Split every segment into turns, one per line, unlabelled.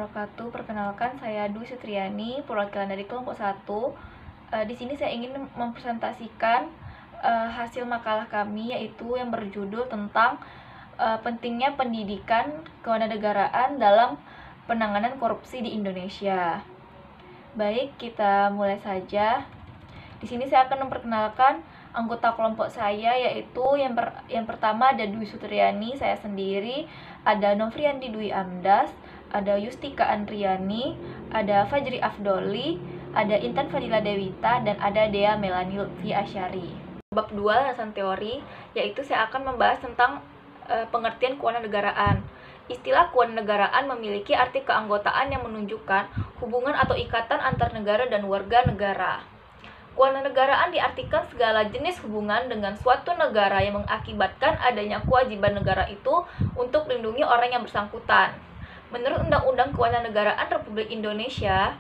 wabarakatuh. Perkenalkan, saya Dwi Sutriani, perwakilan dari kelompok 1. Di sini saya ingin mempresentasikan hasil makalah kami, yaitu yang berjudul tentang pentingnya pendidikan kewarganegaraan dalam penanganan korupsi di Indonesia. Baik, kita mulai saja. Di sini saya akan memperkenalkan anggota kelompok saya, yaitu yang pertama ada Dwi Sutriani, saya sendiri, ada Novriandi Dwi Amdas, ada Yustika Andriani, ada Fajri Afdoli, ada Intan Fadila Dewita, dan ada Dea Melani Lutfi Asyari. Bab 2 landasan teori, yaitu saya akan membahas tentang pengertian kewarganegaraan. Istilah kewarganegaraan memiliki arti keanggotaan yang menunjukkan hubungan atau ikatan antar negara dan warga negara. Kewarganegaraan diartikan segala jenis hubungan dengan suatu negara yang mengakibatkan adanya kewajiban negara itu untuk melindungi orang yang bersangkutan. Menurut Undang-Undang Kewarganegaraan Republik Indonesia,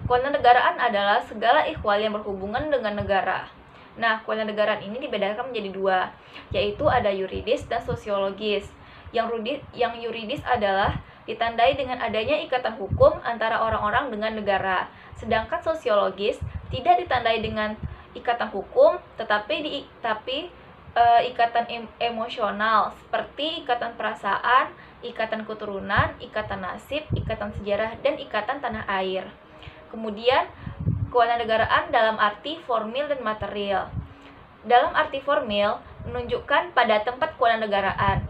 kewarganegaraan adalah segala ikhwal yang berhubungan dengan negara. Nah, kewarganegaraan ini dibedakan menjadi dua, yaitu ada yuridis dan sosiologis. Yang yuridis adalah ditandai dengan adanya ikatan hukum antara orang-orang dengan negara. Sedangkan sosiologis tidak ditandai dengan ikatan hukum, tetapi ikatan emosional seperti ikatan perasaan, ikatan keturunan, ikatan nasib, ikatan sejarah, dan ikatan tanah air. Kemudian, kewarganegaraan dalam arti formil dan material. Dalam arti formil, menunjukkan pada tempat kewarganegaraan.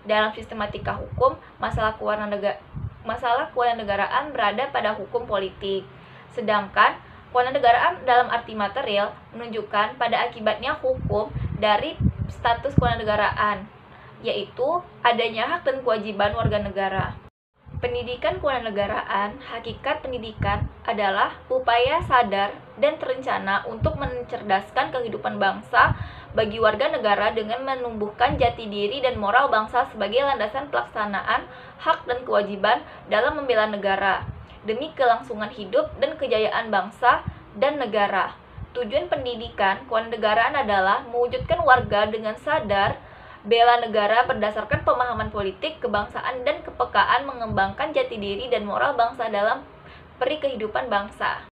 Dalam sistematika hukum, masalah kewarganegaraan berada pada hukum politik. Sedangkan kewarganegaraan dalam arti material menunjukkan pada akibatnya hukum dari status kewarganegaraan, yaitu adanya hak dan kewajiban warga negara. Pendidikan kewarganegaraan, hakikat pendidikan adalah upaya sadar dan terencana untuk mencerdaskan kehidupan bangsa bagi warga negara dengan menumbuhkan jati diri dan moral bangsa sebagai landasan pelaksanaan hak dan kewajiban dalam membela negara demi kelangsungan hidup dan kejayaan bangsa dan negara. Tujuan pendidikan kewarganegaraan adalah mewujudkan warga dengan sadar bela negara berdasarkan pemahaman politik, kebangsaan, dan kepekaan mengembangkan jati diri dan moral bangsa dalam peri kehidupan bangsa.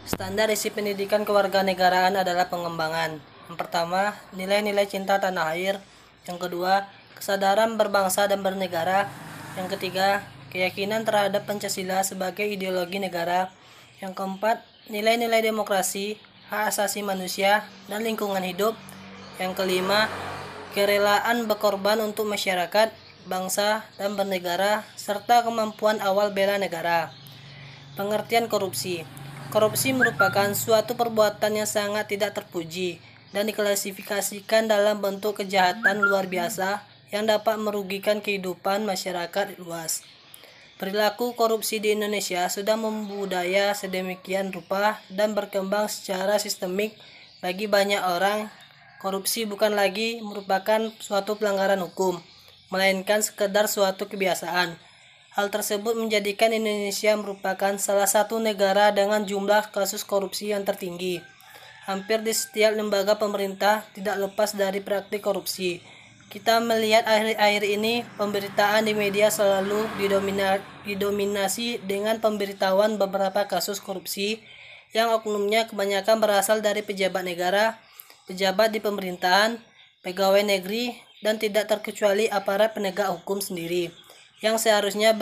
Standar isi pendidikan kewarganegaraan adalah pengembangan. Yang pertama, nilai-nilai cinta tanah air. Yang kedua, kesadaran berbangsa dan bernegara. Yang ketiga, keyakinan terhadap Pancasila sebagai ideologi negara. Yang keempat, nilai-nilai demokrasi, hak asasi manusia, dan lingkungan hidup. Yang kelima, kerelaan berkorban untuk masyarakat, bangsa, dan bernegara, serta kemampuan awal bela negara. Pengertian korupsi. Korupsi merupakan suatu perbuatan yang sangat tidak terpuji dan diklasifikasikan dalam bentuk kejahatan luar biasa yang dapat merugikan kehidupan masyarakat luas. Perilaku korupsi di Indonesia sudah membudaya sedemikian rupa dan berkembang secara sistemik bagi banyak orang. Korupsi bukan lagi merupakan suatu pelanggaran hukum, melainkan sekedar suatu kebiasaan. Hal tersebut menjadikan Indonesia merupakan salah satu negara dengan jumlah kasus korupsi yang tertinggi. Hampir di setiap lembaga pemerintah tidak lepas dari praktik korupsi. Kita melihat akhir-akhir ini pemberitaan di media selalu didominasi dengan pemberitahuan beberapa kasus korupsi yang oknumnya kebanyakan berasal dari pejabat negara, pejabat di pemerintahan, pegawai negeri, dan tidak terkecuali aparat penegak hukum sendiri, yang seharusnya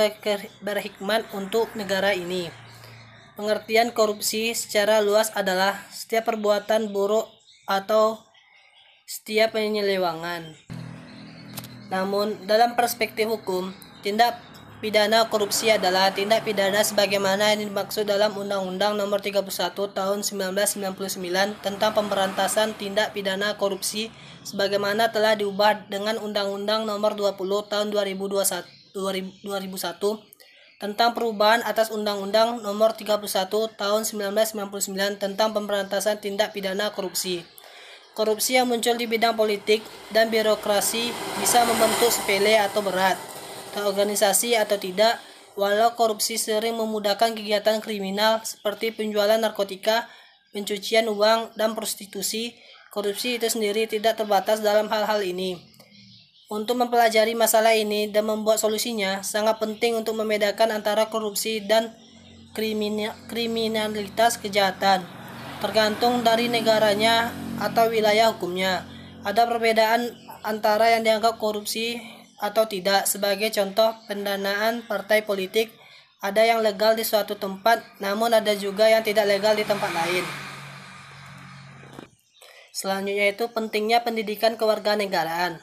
berhikmat untuk negara ini. Pengertian korupsi secara luas adalah setiap perbuatan buruk atau setiap penyelewengan. Namun, dalam perspektif hukum, tindak pidana korupsi adalah tindak pidana sebagaimana yang dimaksud dalam Undang-Undang Nomor 31 Tahun 1999 tentang pemberantasan tindak pidana korupsi sebagaimana telah diubah dengan Undang-Undang Nomor 20 Tahun 2001 tentang perubahan atas Undang-Undang Nomor 31 Tahun 1999 tentang pemberantasan tindak pidana korupsi. Korupsi yang muncul di bidang politik dan birokrasi bisa membentuk sepele atau berat, terorganisasi atau tidak, walau korupsi sering memudahkan kegiatan kriminal seperti penjualan narkotika, pencucian uang, dan prostitusi. Korupsi itu sendiri tidak terbatas dalam hal-hal ini. Untuk mempelajari masalah ini dan membuat solusinya, sangat penting untuk membedakan antara korupsi dan kriminalitas kejahatan. Tergantung dari negaranya atau wilayah hukumnya. Ada perbedaan antara yang dianggap korupsi atau tidak. Sebagai contoh, pendanaan partai politik ada yang legal di suatu tempat, namun ada juga yang tidak legal di tempat lain. Selanjutnya itu pentingnya pendidikan kewarganegaraan.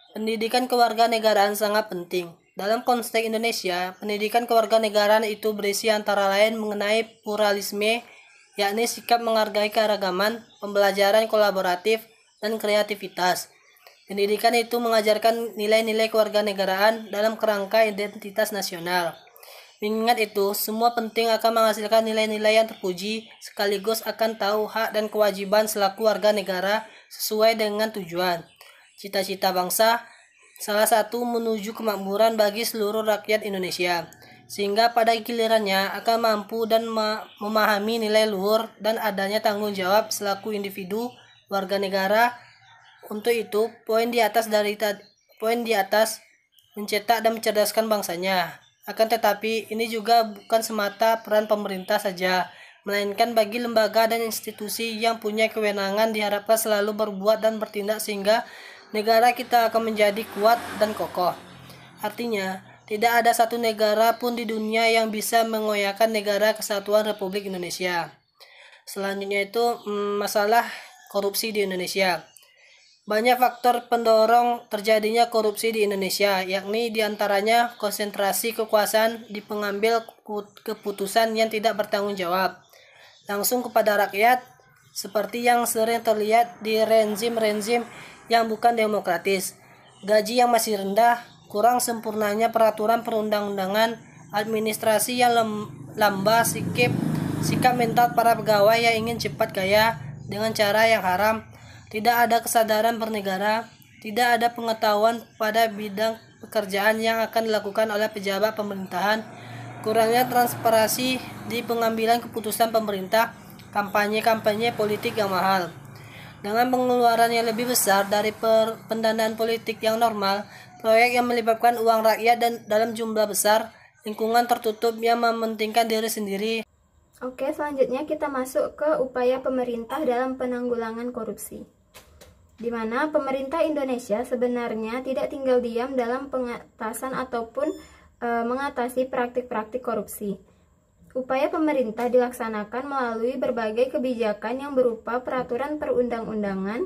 Pendidikan kewarganegaraan sangat penting. Dalam konteks Indonesia, pendidikan kewarganegaraan itu berisi antara lain mengenai pluralisme, yakni sikap menghargai keragaman, pembelajaran kolaboratif, dan kreativitas. Pendidikan itu mengajarkan nilai-nilai kewarganegaraan dalam kerangka identitas nasional. Mengingat itu, semua penting akan menghasilkan nilai-nilai yang terpuji, sekaligus akan tahu hak dan kewajiban selaku warga negara sesuai dengan tujuan. Cita-cita bangsa, salah satu menuju kemakmuran bagi seluruh rakyat Indonesia, sehingga pada gilirannya akan mampu dan memahami nilai luhur dan adanya tanggung jawab selaku individu warga negara. Untuk itu, poin di atas mencetak dan mencerdaskan bangsanya. Akan tetapi, ini juga bukan semata peran pemerintah saja, melainkan bagi lembaga dan institusi yang punya kewenangan diharapkan selalu berbuat dan bertindak sehingga negara kita akan menjadi kuat dan kokoh. Artinya, tidak ada satu negara pun di dunia yang bisa mengoyakkan negara kesatuan Republik Indonesia. Selanjutnya itu masalah korupsi di Indonesia. Banyak faktor pendorong terjadinya korupsi di Indonesia, yakni diantaranya konsentrasi kekuasaan di pengambil keputusan yang tidak bertanggung jawab langsung kepada rakyat, seperti yang sering terlihat di rezim-rezim yang bukan demokratis, gaji yang masih rendah, kurang sempurnanya peraturan perundang-undangan, administrasi yang lambat, sikap mental para pegawai yang ingin cepat kaya dengan cara yang haram, tidak ada kesadaran bernegara, tidak ada pengetahuan pada bidang pekerjaan yang akan dilakukan oleh pejabat pemerintahan, kurangnya transparansi di pengambilan keputusan pemerintah, kampanye politik yang mahal. Dengan pengeluaran yang lebih besar dari pendanaan politik yang normal, proyek yang melibatkan uang rakyat dan dalam jumlah besar, lingkungan tertutup yang mementingkan diri sendiri.
Oke, selanjutnya kita masuk ke upaya pemerintah dalam penanggulangan korupsi. Di mana pemerintah Indonesia sebenarnya tidak tinggal diam dalam pengatasan ataupun mengatasi praktik-praktik korupsi. Upaya pemerintah dilaksanakan melalui berbagai kebijakan yang berupa peraturan perundang-undangan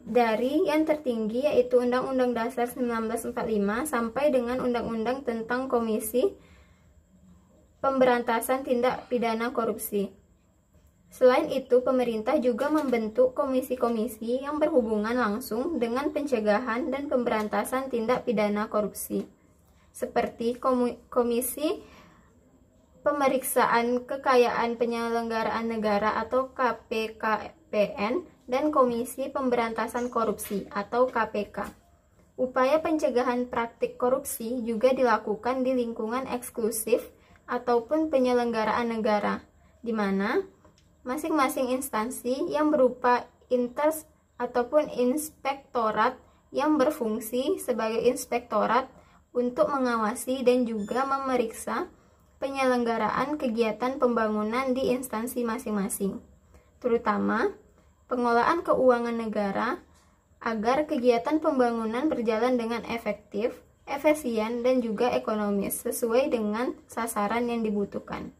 dari yang tertinggi yaitu Undang-Undang Dasar 1945 sampai dengan Undang-Undang tentang Komisi Pemberantasan Tindak Pidana Korupsi. Selain itu, pemerintah juga membentuk komisi-komisi yang berhubungan langsung dengan pencegahan dan pemberantasan tindak pidana korupsi, seperti Komisi Pemeriksaan Kekayaan Penyelenggaraan Negara atau KPKPN dan Komisi Pemberantasan Korupsi atau KPK. Upaya pencegahan praktik korupsi juga dilakukan di lingkungan eksklusif ataupun penyelenggaraan negara, di mana masing-masing instansi yang berupa inters ataupun inspektorat yang berfungsi sebagai inspektorat untuk mengawasi dan juga memeriksa penyelenggaraan kegiatan pembangunan di instansi masing-masing, terutama pengelolaan keuangan negara agar kegiatan pembangunan berjalan dengan efektif, efisien, dan juga ekonomis sesuai dengan sasaran yang dibutuhkan.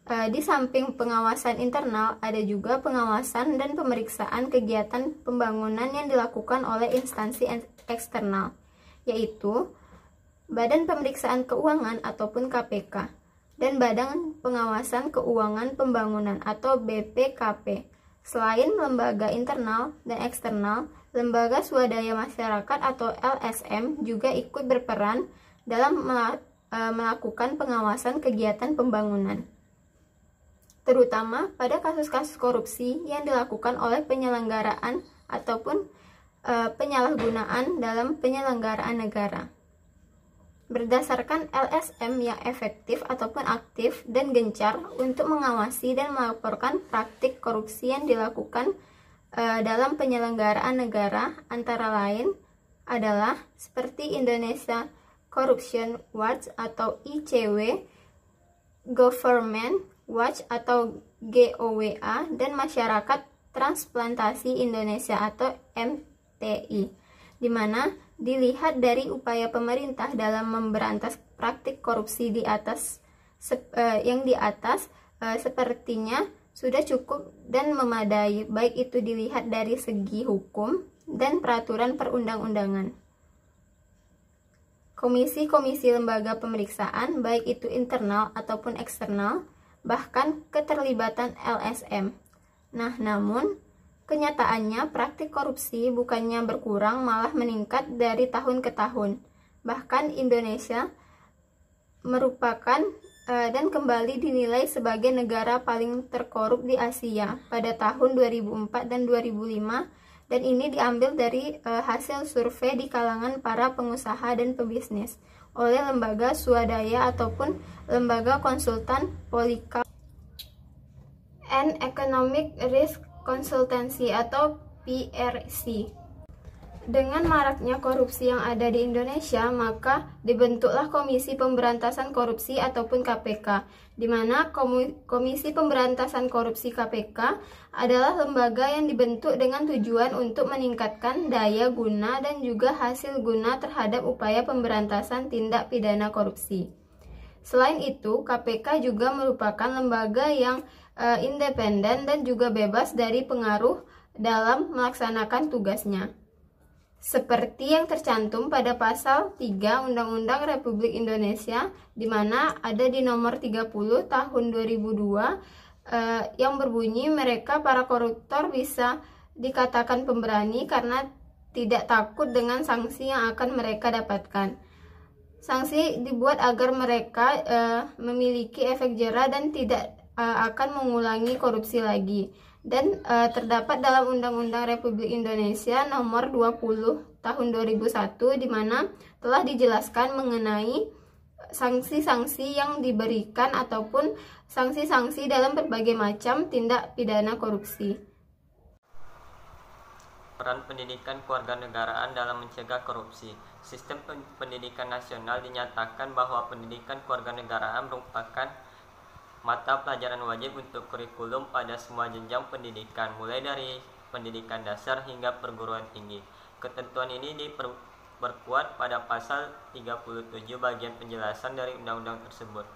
Di samping pengawasan internal, ada juga pengawasan dan pemeriksaan kegiatan pembangunan yang dilakukan oleh instansi eksternal, yaitu Badan Pemeriksaan Keuangan ataupun KPK, dan Badan Pengawasan Keuangan Pembangunan atau BPKP. Selain lembaga internal dan eksternal, lembaga swadaya masyarakat atau LSM juga ikut berperan dalam melakukan pengawasan kegiatan pembangunan, terutama pada kasus-kasus korupsi yang dilakukan oleh penyelenggaraan ataupun penyalahgunaan dalam penyelenggaraan negara. Berdasarkan LSM yang efektif ataupun aktif dan gencar untuk mengawasi dan melaporkan praktik korupsi yang dilakukan dalam penyelenggaraan negara, antara lain adalah seperti Indonesia Corruption Watch atau ICW, Government Watch atau GOWA, dan Masyarakat Transplantasi Indonesia atau MTI, di mana dilihat dari upaya pemerintah dalam memberantas praktik korupsi di atas sepertinya sudah cukup dan memadai, baik itu dilihat dari segi hukum dan peraturan perundang-undangan. Komisi-komisi lembaga pemeriksaan, baik itu internal ataupun eksternal, bahkan keterlibatan LSM. Nah, namun kenyataannya praktik korupsi bukannya berkurang, malah meningkat dari tahun ke tahun. Bahkan Indonesia merupakan dan kembali dinilai sebagai negara paling terkorup di Asia pada tahun 2004 dan 2005, dan ini diambil dari hasil survei di kalangan para pengusaha dan pebisnis oleh lembaga swadaya ataupun lembaga konsultan Politika and Economic Risk Consultancy atau PRC. Dengan maraknya korupsi yang ada di Indonesia, maka dibentuklah Komisi Pemberantasan Korupsi ataupun KPK, di mana Komisi Pemberantasan Korupsi KPK adalah lembaga yang dibentuk dengan tujuan untuk meningkatkan daya guna dan juga hasil guna terhadap upaya pemberantasan tindak pidana korupsi. Selain itu, KPK juga merupakan lembaga yang independen dan juga bebas dari pengaruh dalam melaksanakan tugasnya, seperti yang tercantum pada pasal 3 Undang-Undang Republik Indonesia, di mana ada di nomor 30 tahun 2002 yang berbunyi mereka para koruptor bisa dikatakan pemberani karena tidak takut dengan sanksi yang akan mereka dapatkan. Sanksi dibuat agar mereka memiliki efek jera dan tidak akan mengulangi korupsi lagi. Dan terdapat dalam Undang-Undang Republik Indonesia nomor 20 tahun 2001, di mana telah dijelaskan mengenai sanksi-sanksi yang diberikan ataupun sanksi-sanksi dalam berbagai macam tindak pidana korupsi.
Peran pendidikan kewarganegaraan dalam mencegah korupsi. Sistem pendidikan nasional dinyatakan bahwa pendidikan kewarganegaraan merupakan mata pelajaran wajib untuk kurikulum pada semua jenjang pendidikan, mulai dari pendidikan dasar hingga perguruan tinggi. Ketentuan ini diperkuat pada pasal 37 bagian penjelasan dari undang-undang tersebut.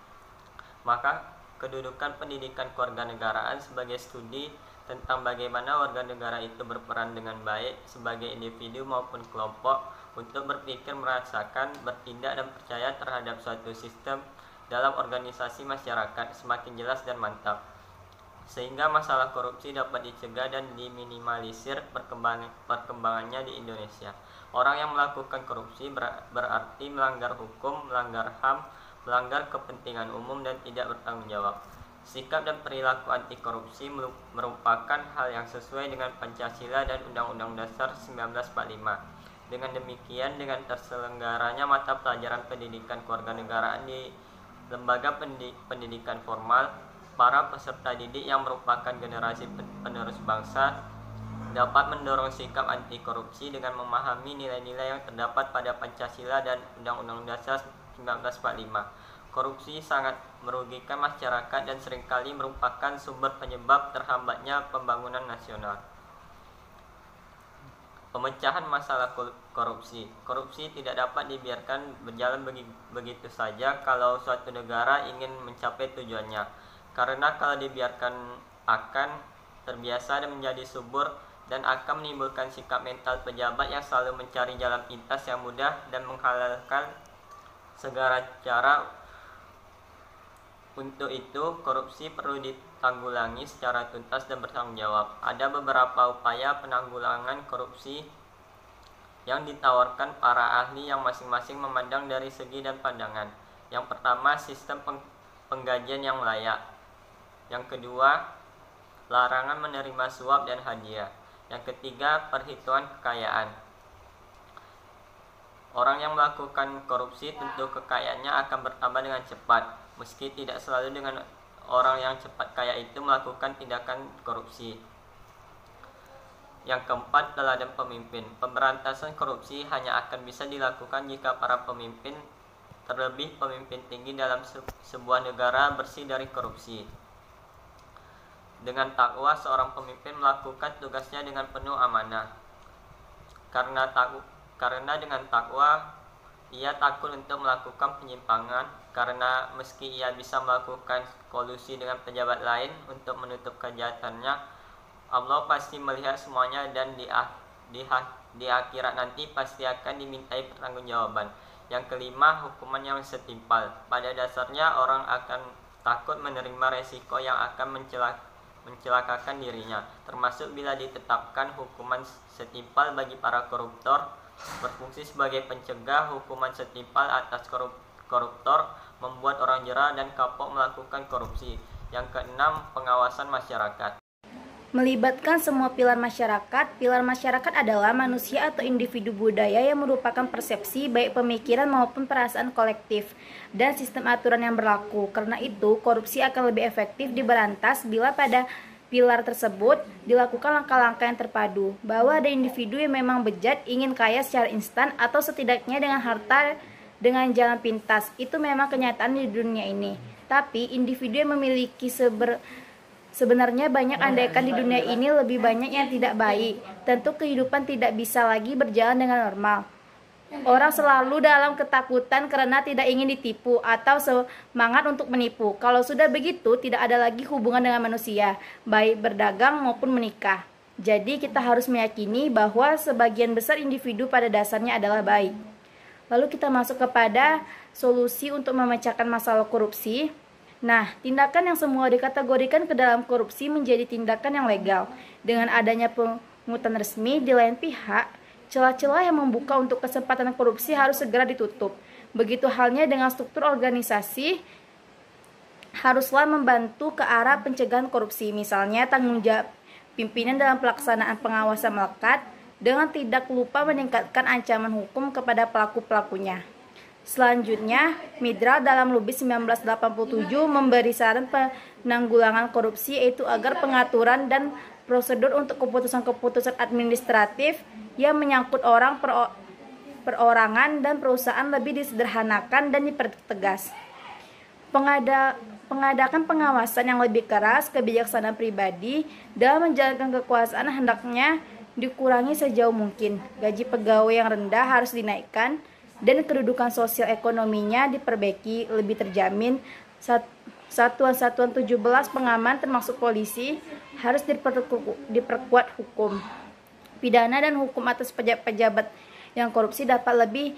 Maka, kedudukan pendidikan kewarganegaraan sebagai studi tentang bagaimana warga negara itu berperan dengan baik sebagai individu maupun kelompok untuk berpikir, merasakan, bertindak, dan percaya terhadap suatu sistem dalam organisasi masyarakat semakin jelas dan mantap, sehingga masalah korupsi dapat dicegah dan diminimalisir perkembangannya di Indonesia. Orang yang melakukan korupsi berarti melanggar hukum, melanggar HAM, melanggar kepentingan umum, dan tidak bertanggung jawab. Sikap dan perilaku anti korupsi merupakan hal yang sesuai dengan Pancasila dan Undang-Undang Dasar 1945. Dengan demikian, dengan terselenggaranya mata pelajaran pendidikan kewarganegaraan di lembaga pendidikan formal, para peserta didik yang merupakan generasi penerus bangsa dapat mendorong sikap anti korupsi dengan memahami nilai-nilai yang terdapat pada Pancasila dan Undang-Undang Dasar 1945. Korupsi sangat merugikan masyarakat dan seringkali merupakan sumber penyebab terhambatnya pembangunan nasional. Pemecahan masalah korupsi. Korupsi tidak dapat dibiarkan berjalan begitu saja kalau suatu negara ingin mencapai tujuannya. Karena kalau dibiarkan akan terbiasa dan menjadi subur dan akan menimbulkan sikap mental pejabat yang selalu mencari jalan pintas yang mudah dan menghalalkan segala cara. Untuk itu, korupsi perlu ditanggulangi secara tuntas dan bertanggung jawab. Ada beberapa upaya penanggulangan korupsi yang ditawarkan para ahli yang masing-masing memandang dari segi dan pandangan. Yang pertama, sistem penggajian yang layak. Yang kedua, larangan menerima suap dan hadiah. Yang ketiga, perhitungan kekayaan. Orang yang melakukan korupsi tentu kekayaannya akan bertambah dengan cepat, meski tidak selalu dengan orang yang cepat kaya itu melakukan tindakan korupsi. Yang keempat, teladan pemimpin. Pemberantasan korupsi hanya akan bisa dilakukan jika para pemimpin, terlebih pemimpin tinggi dalam sebuah negara, bersih dari korupsi. Dengan takwa, seorang pemimpin melakukan tugasnya dengan penuh amanah. Karena dengan takwa, ia takut untuk melakukan penyimpangan, karena meski ia bisa melakukan kolusi dengan pejabat lain untuk menutup kejahatannya, Allah pasti melihat semuanya dan di akhirat nanti pasti akan dimintai pertanggungjawaban. Yang kelima, hukuman yang setimpal. Pada dasarnya orang akan takut menerima resiko yang akan mencelakakan dirinya, termasuk bila ditetapkan hukuman setimpal bagi para koruptor, berfungsi sebagai pencegah. Hukuman setimpal atas koruptor membuat orang jera dan kapok melakukan korupsi. Yang keenam, pengawasan masyarakat.
Melibatkan semua pilar masyarakat. Pilar masyarakat adalah manusia atau individu budaya yang merupakan persepsi baik pemikiran maupun perasaan kolektif dan sistem aturan yang berlaku. Karena itu, korupsi akan lebih efektif diberantas bila pada pilar tersebut dilakukan langkah-langkah yang terpadu. Bahwa ada individu yang memang bejat, ingin kaya secara instan atau setidaknya dengan harta dengan jalan pintas. Itu memang kenyataan di dunia ini. Tapi individu yang memiliki sebenarnya banyak, andaikan di dunia ini lebih banyak yang tidak baik. Tentu kehidupan tidak bisa lagi berjalan dengan normal. Orang selalu dalam ketakutan karena tidak ingin ditipu atau semangat untuk menipu. Kalau sudah begitu, tidak ada lagi hubungan dengan manusia, baik berdagang maupun menikah. Jadi kita harus meyakini bahwa sebagian besar individu pada dasarnya adalah baik. Lalu kita masuk kepada solusi untuk memecahkan masalah korupsi. Nah, tindakan yang semua dikategorikan ke dalam korupsi menjadi tindakan yang legal. Dengan adanya pungutan resmi, di lain pihak, celah-celah yang membuka untuk kesempatan korupsi harus segera ditutup. Begitu halnya dengan struktur organisasi, haruslah membantu ke arah pencegahan korupsi. Misalnya, tanggung jawab pimpinan dalam pelaksanaan pengawasan melekat, dengan tidak lupa meningkatkan ancaman hukum kepada pelaku-pelakunya. Selanjutnya, Mitra dalam Lubis 1987 memberi saran penanggulangan korupsi, yaitu agar pengaturan dan prosedur untuk keputusan-keputusan administratif yang menyangkut orang, perorangan, dan perusahaan lebih disederhanakan dan dipertegas. Pengadakan pengawasan yang lebih keras, kebijaksanaan pribadi dalam menjalankan kekuasaan hendaknya dikurangi sejauh mungkin. Gaji pegawai yang rendah harus dinaikkan, dan kedudukan sosial ekonominya diperbaiki, lebih terjamin. Satuan-satuan 17 pengaman termasuk polisi harus diperkuat hukum pidana dan hukum atas pejabat yang korupsi dapat lebih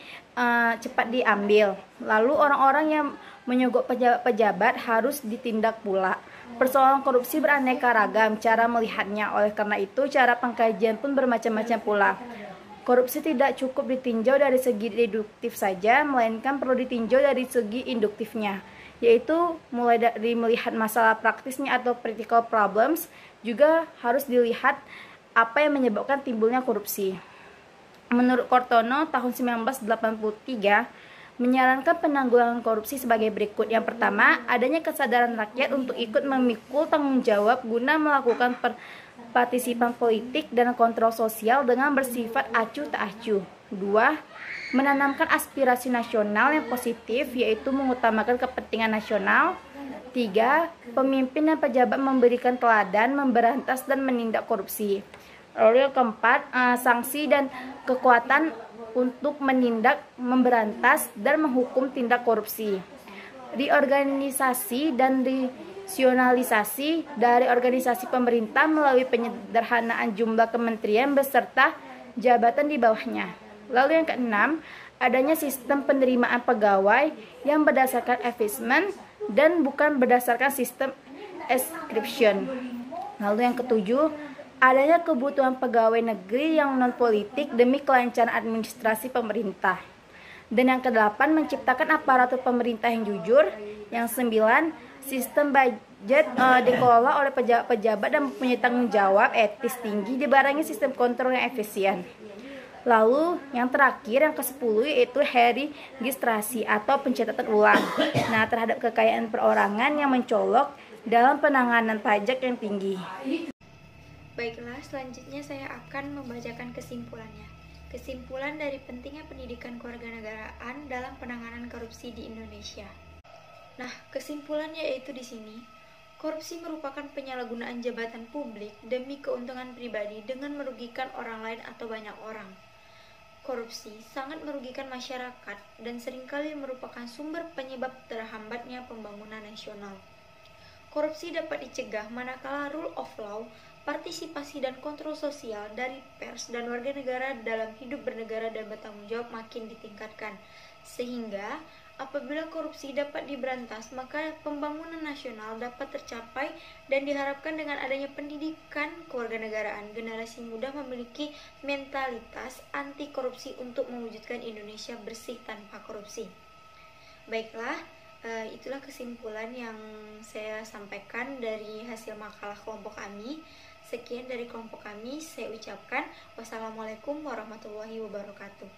cepat diambil. Lalu orang-orang yang menyogok pejabat harus ditindak pula. Persoalan korupsi beraneka ragam cara melihatnya, oleh karena itu cara pengkajian pun bermacam-macam pula. Korupsi tidak cukup ditinjau dari segi deduktif saja, melainkan perlu ditinjau dari segi induktifnya, yaitu mulai dari melihat masalah praktisnya atau practical problems, juga harus dilihat apa yang menyebabkan timbulnya korupsi. Menurut Cortono tahun 1983, menyarankan penanggulangan korupsi sebagai berikut. Yang pertama, adanya kesadaran rakyat untuk ikut memikul tanggung jawab guna melakukan partisipan politik dan kontrol sosial dengan bersifat acuh tak acuh. 2. Menanamkan aspirasi nasional yang positif, yaitu mengutamakan kepentingan nasional. 3. Pemimpin dan pejabat memberikan teladan, memberantas dan menindak korupsi. Lalu yang keempat, sanksi dan kekuatan untuk menindak, memberantas dan menghukum tindak korupsi. Reorganisasi dan rasionalisasi dari organisasi pemerintah melalui penyederhanaan jumlah kementerian beserta jabatan di bawahnya. Lalu yang keenam, adanya sistem penerimaan pegawai yang berdasarkan efisien dan bukan berdasarkan sistem ascription. Lalu yang ketujuh, adanya kebutuhan pegawai negeri yang non-politik demi kelancaran administrasi pemerintah. Dan yang kedelapan, menciptakan aparatur pemerintah yang jujur. Yang sembilan, sistem budget dikelola oleh pejabat-pejabat dan mempunyai tanggung jawab etis tinggi dibarengi sistem kontrol yang efisien. Lalu yang terakhir, yang ke-10, yaitu registrasi atau pencatatan ulang. Nah, terhadap kekayaan perorangan yang mencolok dalam penanganan pajak yang tinggi.
Baiklah, selanjutnya saya akan membacakan kesimpulannya. Kesimpulan dari pentingnya pendidikan kewarganegaraan dalam penanganan korupsi di Indonesia. Nah, kesimpulannya yaitu di sini, korupsi merupakan penyalahgunaan jabatan publik demi keuntungan pribadi dengan merugikan orang lain atau banyak orang. Korupsi sangat merugikan masyarakat dan seringkali merupakan sumber penyebab terhambatnya pembangunan nasional. Korupsi dapat dicegah manakala rule of law, partisipasi dan kontrol sosial dari pers dan warga negara dalam hidup bernegara dan bertanggung jawab makin ditingkatkan. Sehingga apabila korupsi dapat diberantas, maka pembangunan nasional dapat tercapai dan diharapkan dengan adanya pendidikan kewarganegaraan, generasi muda memiliki mentalitas anti korupsi untuk mewujudkan Indonesia bersih tanpa korupsi. Baiklah, itulah kesimpulan yang saya sampaikan dari hasil makalah kelompok kami. Sekian dari kelompok kami, saya ucapkan wassalamualaikum warahmatullahi wabarakatuh.